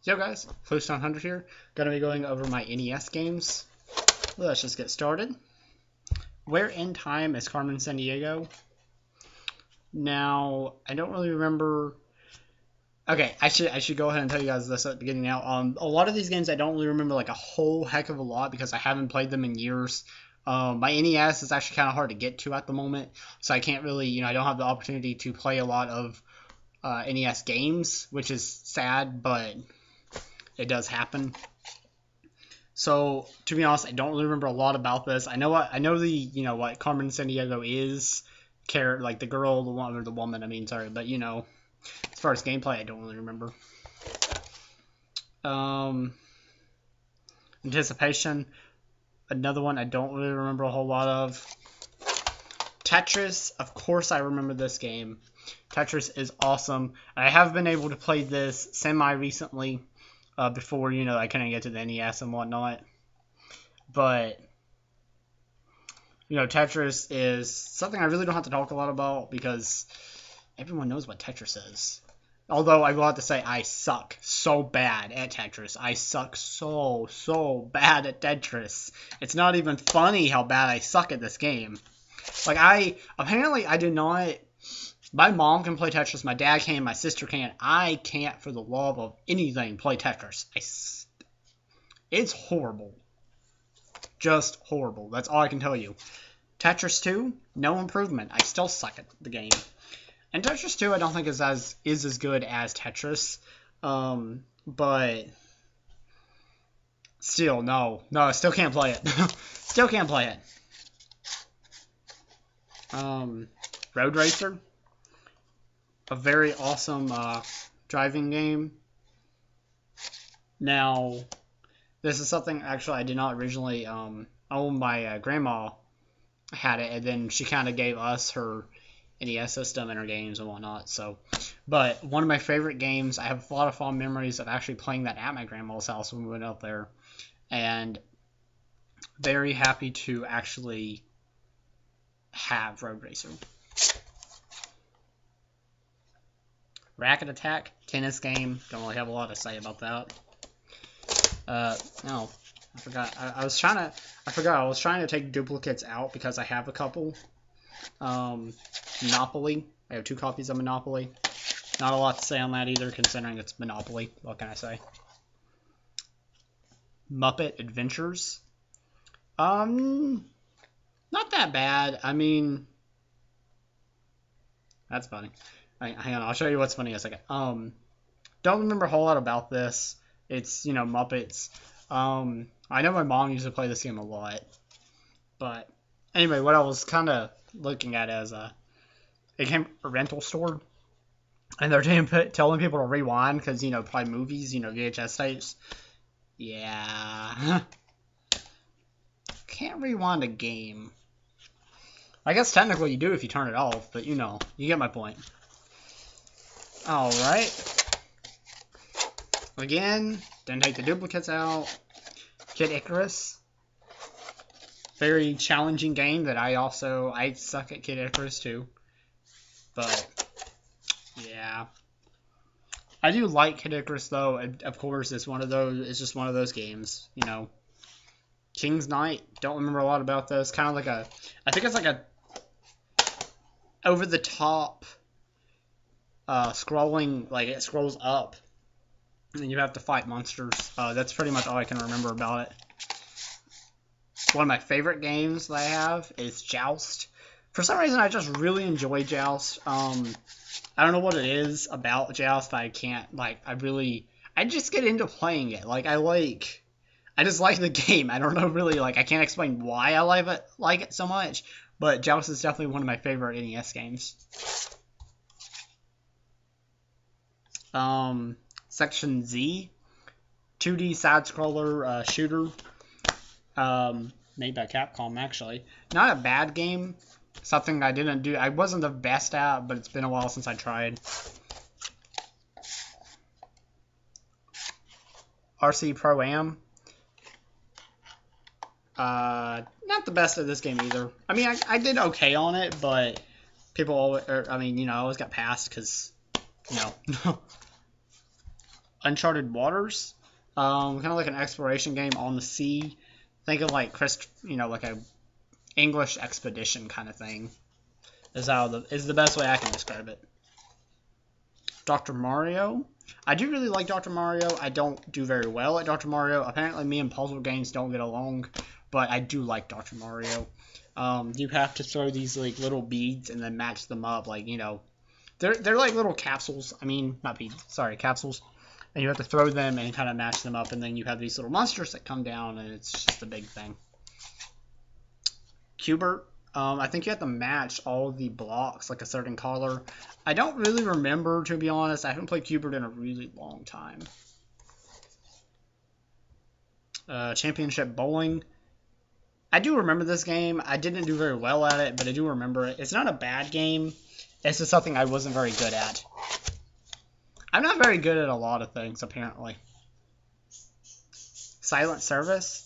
Yo guys, Floopes 100 here. Gonna be going over my NES games. Let's just get started. Where in Time is Carmen Sandiego? Now, I don't really remember. Okay, I should go ahead and tell you guys this at the beginning now. A lot of these games I don't really remember like a whole heck of a lot because I haven't played them in years. My NES is actually kind of hard to get to at the moment, so I can't really, I don't have the opportunity to play a lot of NES games, which is sad, but it does happen. So to be honest, I don't really remember a lot about this. I know the what Carmen Sandiego is, like the girl, the one or the woman. I mean, sorry, but as far as gameplay, I don't really remember. Anticipation, another one I don't really remember a whole lot of. Tetris, of course I remember this game. Tetris is awesome. I have been able to play this semi-recently. Before, I couldn't get to the NES and whatnot. But, Tetris is something I really don't have to talk a lot about because everyone knows what Tetris is. Although I will have to say I suck so bad at Tetris. I suck so bad at Tetris. It's not even funny how bad I suck at this game. Like, apparently I do not... My mom can play Tetris, my dad can, my sister can. I can't, for the love of anything, play Tetris. It's horrible. Just horrible. That's all I can tell you. Tetris 2, no improvement. I still suck at the game. And Tetris 2 I don't think is as good as Tetris. But still, no. No, I still can't play it. Still can't play it. Road Racer. A very awesome driving game. Now, this is something actually I did not originally own. My grandma had it, and then she kind of gave us her NES system and her games and whatnot. But one of my favorite games, I have a lot of fond memories of actually playing that at my grandma's house when we went out there, and very happy to actually have Road Racer. Racket Attack, tennis game. Don't really have a lot to say about that. No, I forgot. I was trying to take duplicates out because I have a couple. Monopoly. I have 2 copies of Monopoly. Not a lot to say on that either, considering it's Monopoly. What can I say? Muppet Adventures. Not that bad. I mean, that's funny. Hang on, I'll show you what's funny in a second. Don't remember a whole lot about this. It's, Muppets. I know my mom used to play this game a lot. But, anyway, what I was kind of looking at as it came from a rental store. And they're telling people to rewind because, probably movies, VHS tapes. Yeah. Can't rewind a game. I guess technically you do if you turn it off, but, you get my point. Alright. Again, didn't take the duplicates out. Kid Icarus. Very challenging game that I suck at Kid Icarus too. But, yeah. I do like Kid Icarus though. Of course, it's just one of those games, King's Knight, don't remember a lot about this. Kind of like I think it's like a over the top scrolling, like it scrolls up and you have to fight monsters. That's pretty much all I can remember about it. One of my favorite games that I have is Joust. For some reason, I just really enjoy Joust. I don't know what it is about Joust, but I just get into playing it. I just like the game. I don't know really, I can't explain why I like it so much, but Joust is definitely one of my favorite NES games. Section Z, 2D side-scroller shooter, made by Capcom, actually. Not a bad game. Something I wasn't the best at, but it's been a while since I tried. RC Pro-Am. Not the best at this game either. I mean, I did okay on it, but people always, I always got passed because, Uncharted Waters. Kind of like an exploration game on the sea. Think of like like a English expedition kind of thing. Is the best way I can describe it. Dr. Mario. I do really like Dr. Mario. I don't do very well at Dr. Mario. Apparently, me and puzzle games don't get along, but I do like Dr. Mario. You have to throw these like little beads and then match them up. Like, they're like little capsules. I mean, not beads. Sorry, capsules. And you have to throw them and kind of match them up, and then you have these little monsters that come down, and it's just a big thing. Cubert. I think you have to match all the blocks like a certain color. I don't really remember, to be honest. I haven't played Cubert in a really long time. Championship Bowling. I do remember this game. I didn't do very well at it, but I do remember it. It's not a bad game. It's just something I wasn't very good at. I'm not very good at a lot of things, apparently. Silent Service.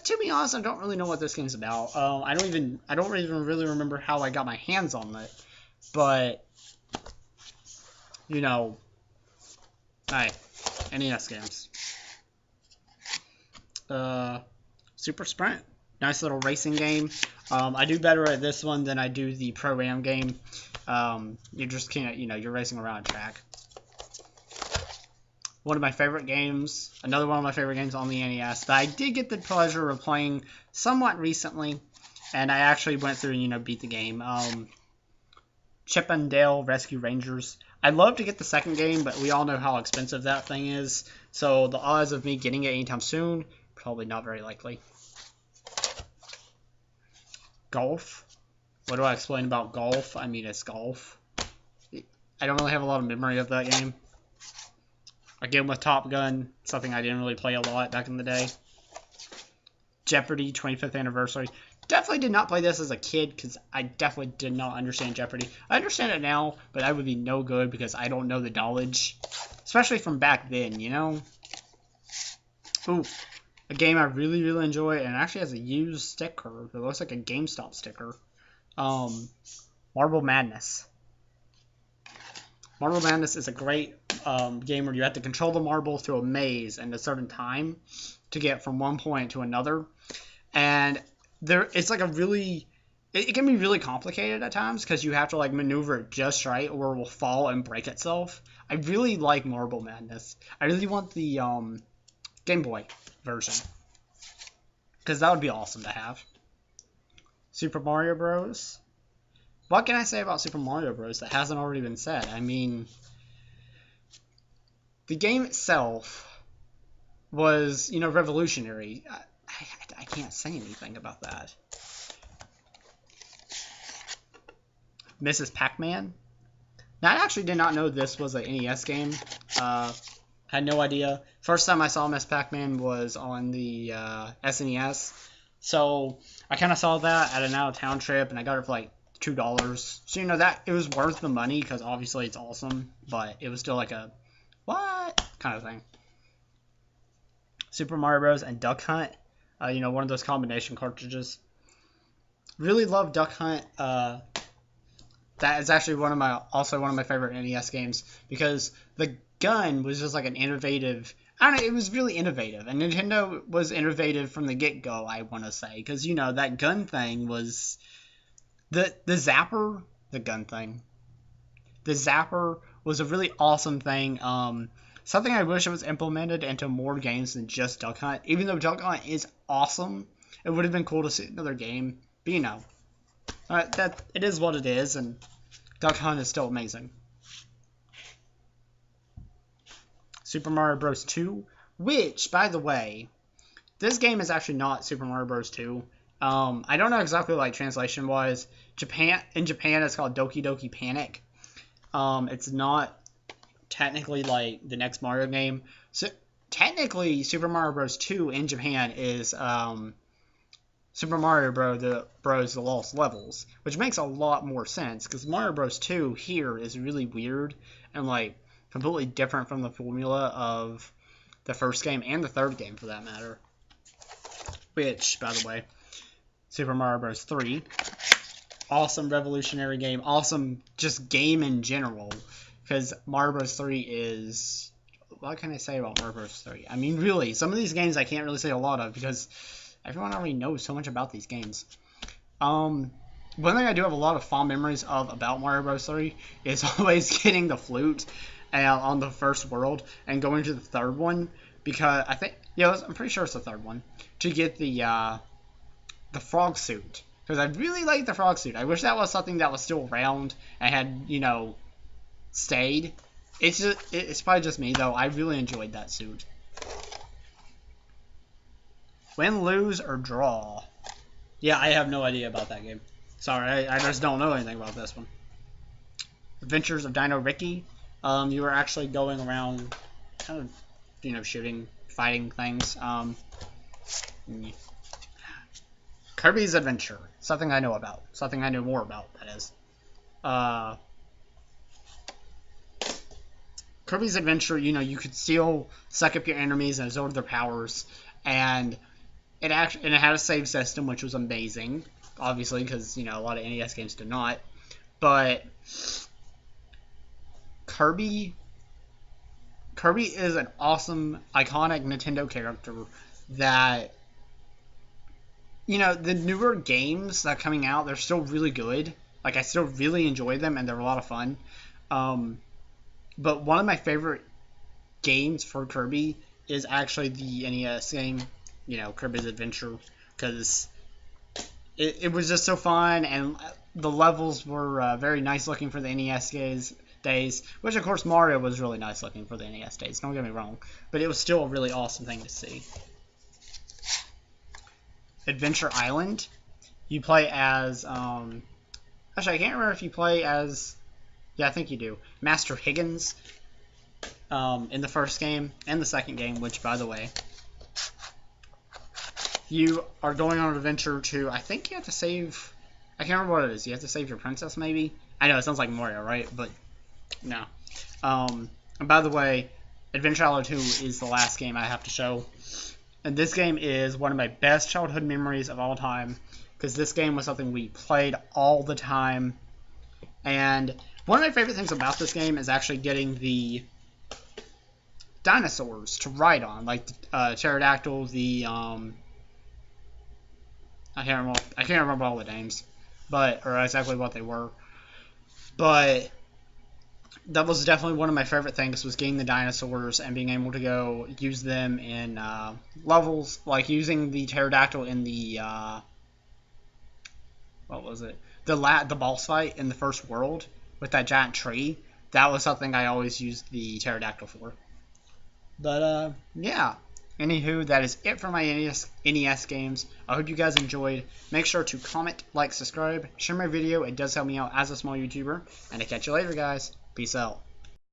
To be honest, I don't really know what this game's about. I don't even really remember how I got my hands on it. But, hey, NES games. Super Sprint. Nice little racing game. I do better at this one than I do the Pro-Am game. You just can't, you're racing around a track. One of my favorite games, another one of my favorite games on the NES that I did get the pleasure of playing somewhat recently, and I actually went through and, beat the game. Chip and Dale Rescue Rangers. I'd love to get the second game, but we all know how expensive that thing is, so the odds of me getting it anytime soon, probably not very likely. Golf. What do I explain about golf? I mean, it's golf. I don't really have a lot of memory of that game. Again, with Top Gun, something I didn't really play a lot back in the day. Jeopardy, 25th anniversary. Definitely did not play this as a kid because I definitely did not understand Jeopardy. I understand it now, but I would be no good because I don't know the knowledge. Especially from back then, Ooh, a game I really, really enjoy, and it actually has a used sticker. It looks like a GameStop sticker. Marble Madness. Marble Madness is a great game where you have to control the marble through a maze in a certain time to get from one point to another. And it's like it can be really complicated at times because you have to like maneuver it just right or it will fall and break itself. I really like Marble Madness. I really want the Game Boy version because that would be awesome to have. Super Mario Bros. What can I say about Super Mario Bros. That hasn't already been said? I mean, the game itself was, revolutionary. I can't say anything about that. Mrs. Pacman. Now, I actually did not know this was an NES game. Had no idea. First time I saw Miss Pacman was on the SNES. So, I kind of saw that at an out-of-town trip, and I got it for like $2. So, that it was worth the money because obviously it's awesome, but it was still like a what kind of thing. Super Mario Bros. And Duck Hunt. One of those combination cartridges. Really love Duck Hunt. That is actually also one of my favorite NES games because the gun was just like an innovative. I don't know, it was really innovative, and Nintendo was innovative from the get-go. I want to say because that gun thing was the zapper. The gun thing. The zapper was a really awesome thing. Something I wish it was implemented into more games than just Duck Hunt. Even though Duck Hunt is awesome, it would have been cool to see another game. But that it is what it is, and Duck Hunt is still amazing. Super Mario Bros. 2, which, by the way, this game is actually not Super Mario Bros. 2. I don't know exactly like translation-wise. In Japan, it's called Doki Doki Panic. It's not technically like the next Mario game. So technically, Super Mario Bros. 2 in Japan is Super Mario Bros. The Lost Levels, which makes a lot more sense because Mario Bros. 2 here is really weird and like completely different from the formula of the first game and the third game for that matter. Which, by the way, Super Mario Bros. 3, awesome revolutionary game, awesome just game in general. Because Mario Bros. 3 is what can I say about Mario Bros. 3? I mean, really, some of these games I can't really say a lot of because everyone already knows so much about these games. One thing I do have a lot of fond memories of about Mario Bros. 3 is always getting the flute on the first world and going to the third one, because I think, yeah, I'm pretty sure it's the third one, to get the frog suit. Because I really like the frog suit. I wish that was something that was still around and had, you know, stayed. It's probably just me, though. I really enjoyed that suit. Win, lose, or draw. Yeah, I have no idea about that game. Sorry, I just don't know anything about this one. Adventures of Dino Ricky. You were actually going around kind of, you know, shooting, fighting things. Kirby's Adventure. Something I know about. Something I know more about, that is. Kirby's Adventure, you know, you could still suck up your enemies and absorb their powers. And it had a save system, which was amazing. Obviously, because, you know, a lot of NES games do not. But Kirby is an awesome, iconic Nintendo character that, you know, the newer games that are coming out, they're still really good. Like, I still really enjoy them, and they're a lot of fun. But one of my favorite games for Kirby is actually the NES game, you know, Kirby's Adventure, because it was just so fun, and the levels were very nice looking for the NES days, which of course Mario was really nice looking for the NES days, don't get me wrong, but it was still a really awesome thing to see. Adventure Island, you play as, actually I can't remember if you play as, yeah, I think you do, Master Higgins, in the first game, and the second game, which, by the way, you are going on an adventure to, I think you have to save, I can't remember what it is, you have to save your princess, maybe? I know, it sounds like Mario, right? But, no. And by the way, Adventure Island 2 is the last game I have to show. And this game is one of my best childhood memories of all time, because this game was something we played all the time. And one of my favorite things about this game is actually getting the dinosaurs to ride on, like pterodactyl, the I can't remember all the names, or exactly what they were. But that was definitely one of my favorite things, was getting the dinosaurs and being able to go use them in levels, like using the pterodactyl in the what was it? The boss fight in the first world with that giant tree. That was something I always used the pterodactyl for. But yeah. Anywho, that is it for my NES games. I hope you guys enjoyed. Make sure to comment, like, subscribe, share my video. It does help me out as a small YouTuber. And I'll catch you later, guys. Peace out.